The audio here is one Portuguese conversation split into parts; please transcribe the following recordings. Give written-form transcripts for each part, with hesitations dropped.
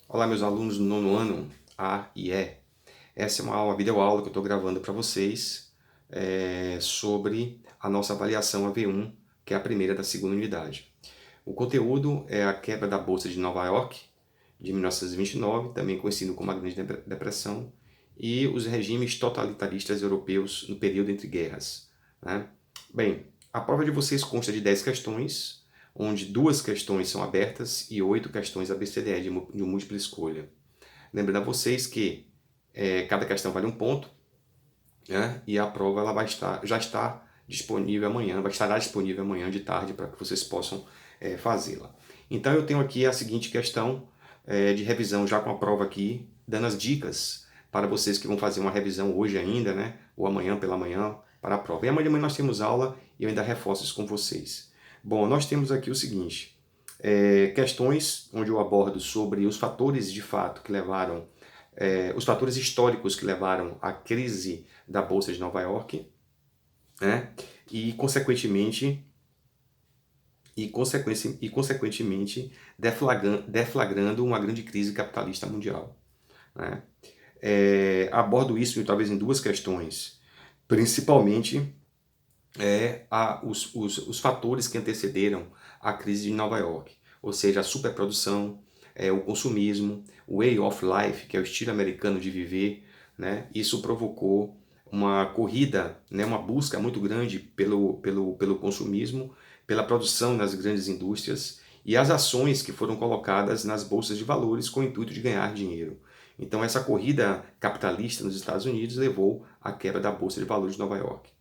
Olá, meus alunos do nono ano A e E. Essa é uma videoaula que eu estou gravando para vocês sobre a nossa avaliação AV1, que é a primeira da segunda unidade. O conteúdo é a quebra da Bolsa de Nova York, de 1929, também conhecido como a Grande Depressão, e os regimes totalitaristas europeus no período entre guerras, né? Bem, a prova de vocês consta de 10 questões, onde 2 questões são abertas e 8 questões ABCDE de múltipla escolha. Lembrando a vocês que cada questão vale um ponto, né? E a prova ela já está disponível amanhã, estará disponível amanhã de tarde para que vocês possam fazê-la. Então eu tenho aqui a seguinte questão de revisão já com a prova aqui, dando as dicas para vocês que vão fazer uma revisão hoje ainda, né? Ou amanhã pela manhã para a prova. E amanhã nós temos aula e eu ainda reforço isso com vocês. Bom, nós temos aqui o seguinte, questões onde eu abordo sobre os fatores de fato que levaram os fatores históricos que levaram à crise da Bolsa de Nova York, né? E, consequentemente deflagrando uma grande crise capitalista mundial, né? Abordo isso talvez em 2 questões, principalmente os fatores que antecederam a crise de Nova York, ou seja, a superprodução, o consumismo, o way of life, que é o estilo americano de viver, né? Isso provocou uma corrida, né, uma busca muito grande pelo consumismo, pela produção nas grandes indústrias e as ações que foram colocadas nas bolsas de valores com o intuito de ganhar dinheiro. Então essa corrida capitalista nos Estados Unidos levou à quebra da Bolsa de Valores de Nova York.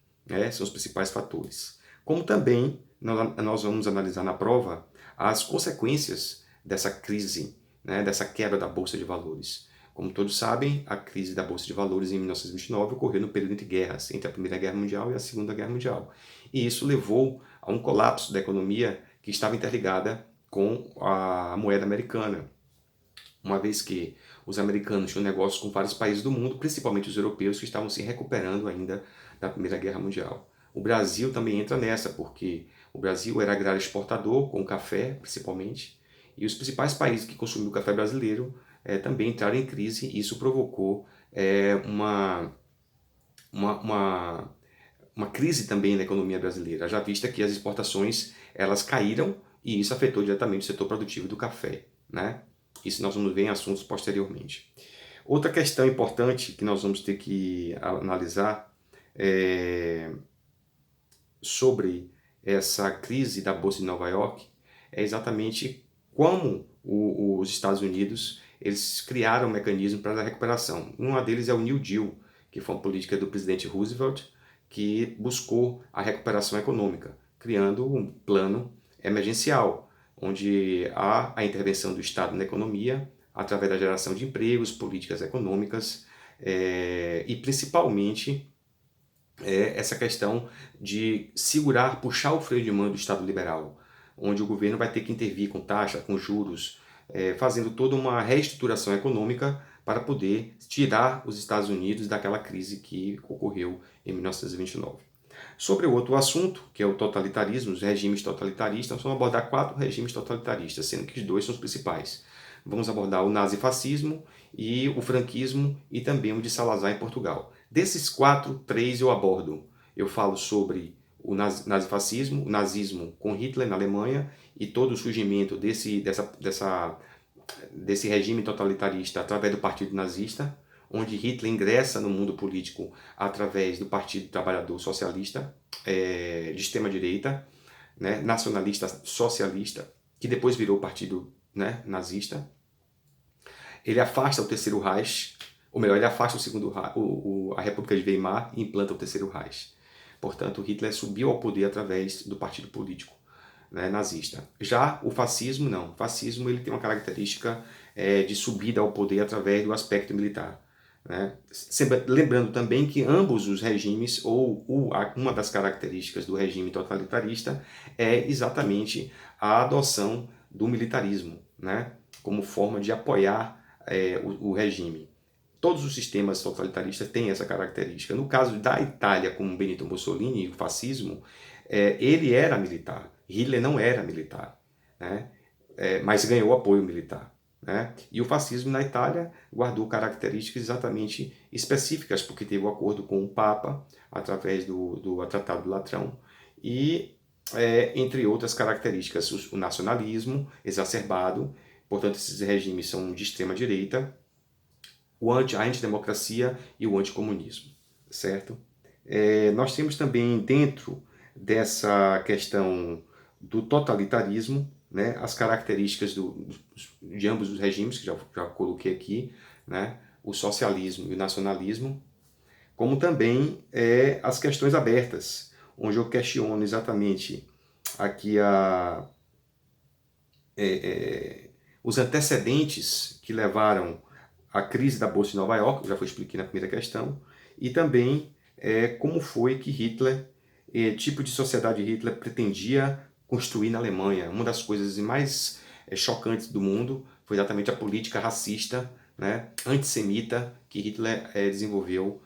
São os principais fatores. Como também nós vamos analisar na prova as consequências dessa crise, né, dessa quebra da Bolsa de Valores. Como todos sabem, a crise da Bolsa de Valores em 1929 ocorreu no período entre guerras, entre a Primeira Guerra Mundial e a Segunda Guerra Mundial. E isso levou a um colapso da economia que estava interligada com a moeda americana, uma vez que os americanos tinham negócios com vários países do mundo, principalmente os europeus, que estavam se recuperando ainda da Primeira Guerra Mundial. O Brasil também entra nessa, porque o Brasil era agrário exportador, com café principalmente, e os principais países que consumiam o café brasileiro também entraram em crise, e isso provocou uma, uma, uma crise também na economia brasileira, já vista que as exportações elas caíram e isso afetou diretamente o setor produtivo do café, né? Isso nós vamos ver em assuntos posteriormente. Outra questão importante que nós vamos ter que analisar sobre essa crise da Bolsa de Nova York é exatamente como os Estados Unidos eles criaram um mecanismo para a recuperação. Um deles é o New Deal, que foi uma política do presidente Roosevelt que buscou a recuperação econômica, criando um plano emergencial, onde há a intervenção do Estado na economia através da geração de empregos, políticas econômicas e principalmente essa questão de segurar, puxar o freio de mão do Estado liberal, onde o governo vai ter que intervir com taxa, com juros, fazendo toda uma reestruturação econômica para poder tirar os Estados Unidos daquela crise que ocorreu em 1929. Sobre o outro assunto, que é o totalitarismo, os regimes totalitaristas, nós vamos abordar 4 regimes totalitaristas, sendo que os 2 são os principais. Vamos abordar o nazifascismo e o franquismo e também o de Salazar em Portugal. Desses 4, 3 eu abordo. Eu falo sobre o nazifascismo, o nazismo com Hitler na Alemanha e todo o surgimento desse regime totalitarista através do Partido Nazista, onde Hitler ingressa no mundo político através do Partido Trabalhador Socialista, de extrema-direita, né, nacionalista socialista, que depois virou partido, né, nazista. Ele afasta o Terceiro Reich, ou melhor, ele afasta o segundo a República de Weimar e implanta o Terceiro Reich. Portanto, Hitler subiu ao poder através do partido político, né, nazista. Já o fascismo, não. O fascismo ele tem uma característica de subida ao poder através do aspecto militar. Né? Lembrando também que ambos os regimes, ou uma das características do regime totalitarista, é exatamente a adoção do militarismo, né? Como forma de apoiar o regime. Todos os sistemas totalitaristas têm essa característica. No caso da Itália, como Benito Mussolini, o fascismo, ele era militar. Hitler não era militar, né? Mas ganhou apoio militar. né? E o fascismo na Itália guardou características exatamente específicas, porque teve o acordo com o Papa, através do Tratado do Latrão, e entre outras características, o nacionalismo exacerbado, portanto esses regimes são de extrema direita, a antidemocracia e o anticomunismo, certo? Nós temos também dentro dessa questão do totalitarismo, né, as características de ambos os regimes, que já coloquei aqui, né, o socialismo e o nacionalismo, como também as questões abertas, onde eu questiono exatamente aqui os antecedentes que levaram à crise da Bolsa de Nova York, já foi expliquei na primeira questão, e também como foi que Hitler, tipo de sociedade Hitler pretendia construir na Alemanha. Uma das coisas mais chocantes do mundo foi exatamente a política racista, né, antissemita que Hitler desenvolveu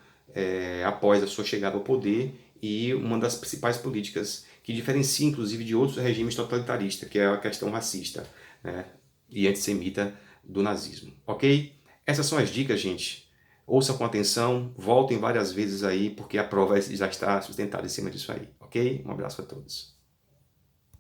após a sua chegada ao poder, e uma das principais políticas que diferencia inclusive de outros regimes totalitaristas, que é a questão racista, né, e antissemita do nazismo, ok? Essas são as dicas, gente. Ouçam com atenção, voltem várias vezes aí, porque a prova já está sustentada em cima disso aí, ok? Um abraço a todos.